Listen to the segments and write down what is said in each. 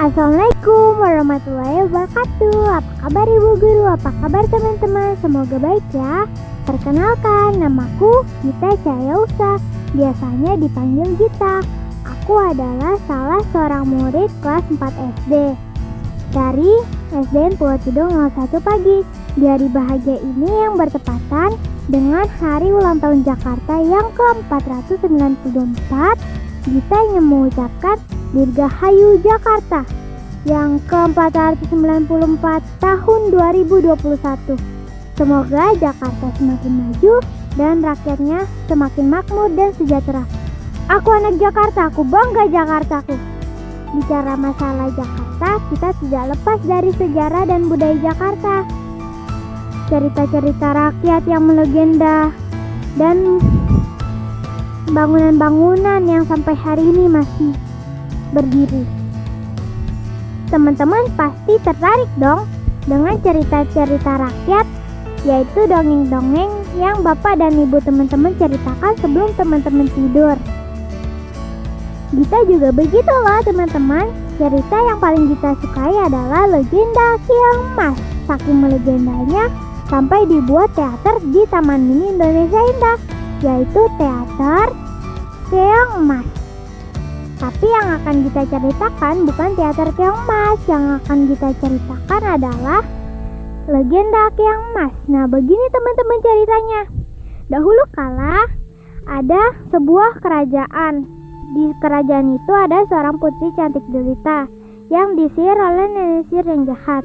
Assalamualaikum warahmatullahi wabarakatuh. Apa kabar ibu guru? Apa kabar teman-teman? Semoga baik ya. Perkenalkan, namaku Gita Cahayausa. Biasanya dipanggil Gita. Aku adalah salah seorang murid kelas 4 SD dari SDN Pulau Tidung 01 Pagi. Di hari bahagia ini yang bertepatan dengan hari ulang tahun Jakarta yang ke-494, Gita ingin mengucapkan Dirgahayu Jakarta yang ke-494 tahun 2021. Semoga Jakarta semakin maju dan rakyatnya semakin makmur dan sejahtera. Aku anak Jakarta, aku bangga Jakartaku. Bicara masalah Jakarta, kita tidak lepas dari sejarah dan budaya Jakarta. Cerita-cerita rakyat yang melegenda dan bangunan-bangunan yang sampai hari ini masih berdiri. Teman-teman pasti tertarik dong dengan cerita-cerita rakyat, yaitu dongeng-dongeng yang bapak dan ibu teman-teman ceritakan sebelum teman-teman tidur. Gita juga begitu loh teman-teman. Cerita yang paling Gita sukai adalah legenda Keong Mas. Saking melegendanya sampai dibuat teater di Taman Mini Indonesia Indah, yaitu teater Keong Mas. Tapi yang akan kita ceritakan bukan teater Keong Mas. Yang akan kita ceritakan adalah legenda Keong Mas. Nah, begini teman-teman ceritanya. Dahulu kala ada sebuah kerajaan. Di kerajaan itu ada seorang putri cantik jelita yang disihir oleh nenek sihir yang jahat.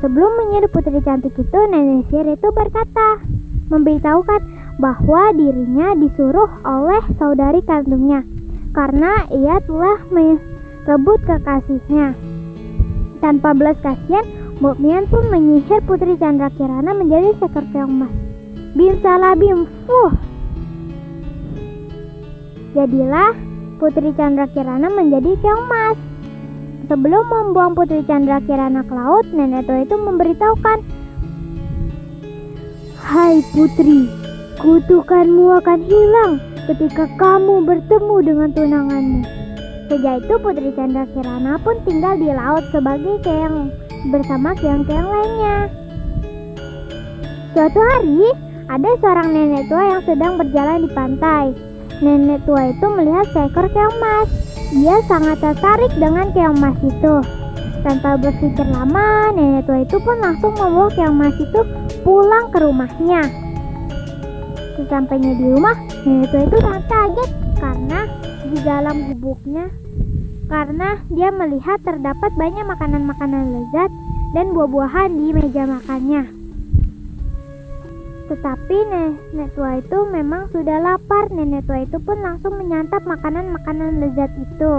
Sebelum menyihir putri cantik itu, nenek sihir itu berkata, memberitahukan bahwa dirinya disuruh oleh saudari kandungnya karena ia telah merebut kekasihnya. Tanpa belas kasihan, Mbok Mian pun menyihir Putri Chandra Kirana menjadi seekor keong mas. Bim salah bim, jadilah Putri Chandra Kirana menjadi keong mas. Sebelum membuang Putri Chandra Kirana ke laut, nenek tua itu memberitahukan, "Hai putri, kutukanmu akan hilang ketika kamu bertemu dengan tunanganmu." Sejak itu Putri Chandra Kirana pun tinggal di laut sebagai keong bersama keong-keong lainnya. Suatu hari, ada seorang nenek tua yang sedang berjalan di pantai. Nenek tua itu melihat seekor keong mas. Dia sangat tertarik dengan keong mas itu. Tanpa berpikir lama, nenek tua itu pun langsung membawa keong mas itu pulang ke rumahnya. Sesampainya di rumah, nenek tua itu sangat kaget karena di dalam gubuknya, karena dia melihat terdapat banyak makanan-makanan lezat dan buah-buahan di meja makannya. Tetapi nenek tua itu memang sudah lapar. Nenek tua itu pun langsung menyantap makanan-makanan lezat itu.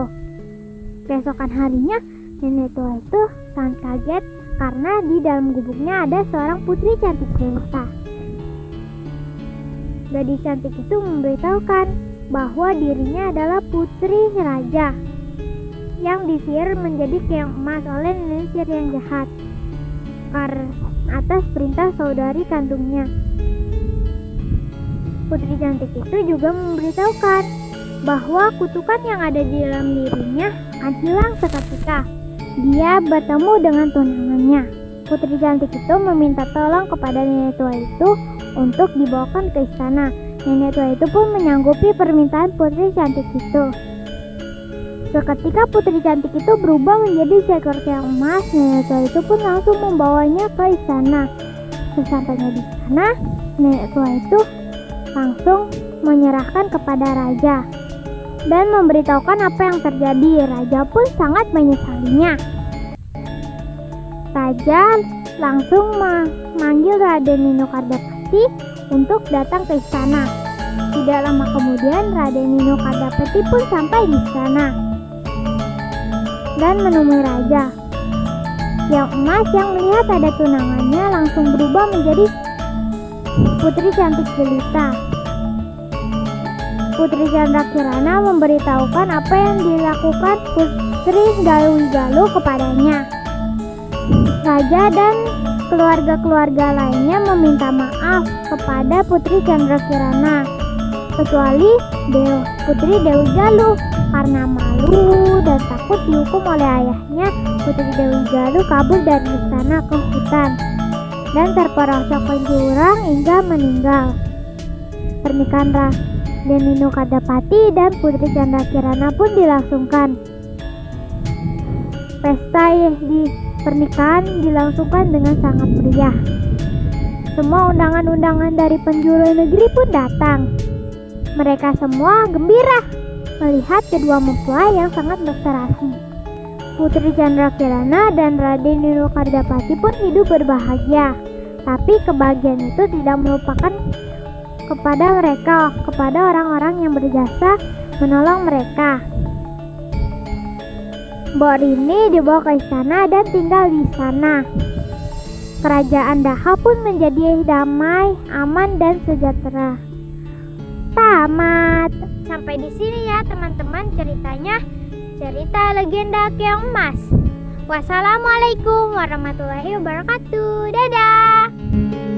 Keesokan harinya, nenek tua itu sangat kaget karena di dalam gubuknya ada seorang putri cantik jelita. Gadis cantik itu memberitahukan bahwa dirinya adalah putri raja yang disihir menjadi keong emas oleh nenek sihir yang jahat atas perintah saudari kandungnya. Putri cantik itu juga memberitahukan bahwa kutukan yang ada di dalam dirinya akan hilang seketika dia bertemu dengan tunangannya. Putri cantik itu meminta tolong kepada nenek tua itu untuk dibawakan ke istana. Nenek tua itu pun menyanggupi permintaan putri cantik itu. Seketika putri cantik itu berubah menjadi seekor keong emas. Nenek tua itu pun langsung membawanya ke istana. Sesampainya di sana, nenek tua itu langsung menyerahkan kepada raja dan memberitahukan apa yang terjadi. Raja pun sangat menyesalinya. Raja langsung memanggil Raden Nino Kardapati untuk datang ke istana. Tidak lama kemudian Raden Nino Kardapati pun sampai di istana dan menemui raja. Keong emas yang melihat ada tunangannya langsung berubah menjadi putri cantik jelita. Putri Chandra Kirana memberitahukan apa yang dilakukan Putri Dewi Galuh kepadanya. Raja dan keluarga-keluarga lainnya meminta maaf kepada Putri Chandra Kirana, kecuali Putri Dewi Galuh Karena malu dan takut dihukum oleh ayahnya, Putri Dewi Galuh kabur dari istana ke hutan dan terperosok ke jurang hingga meninggal. Pernikahan Raden Winokadapati dan Putri Candrakirana pun dilangsungkan. Pesta di pernikahan dilangsungkan dengan sangat meriah. Semua undangan-undangan dari penjuru negeri pun datang. Mereka semua gembira melihat kedua mempelai yang sangat berserasi. Putri Candrakirana dan Raden Winokadapati pun hidup berbahagia. Tapi kebahagiaan itu tidak melupakan kepada orang-orang yang berjasa menolong mereka. Mbok Rini dibawa ke istana dan tinggal di sana. Kerajaan Daha pun menjadi damai, aman, dan sejahtera. Tamat. Sampai di sini ya teman-teman ceritanya. Cerita legenda Keong Emas. Wassalamualaikum warahmatullahi wabarakatuh. Dadah.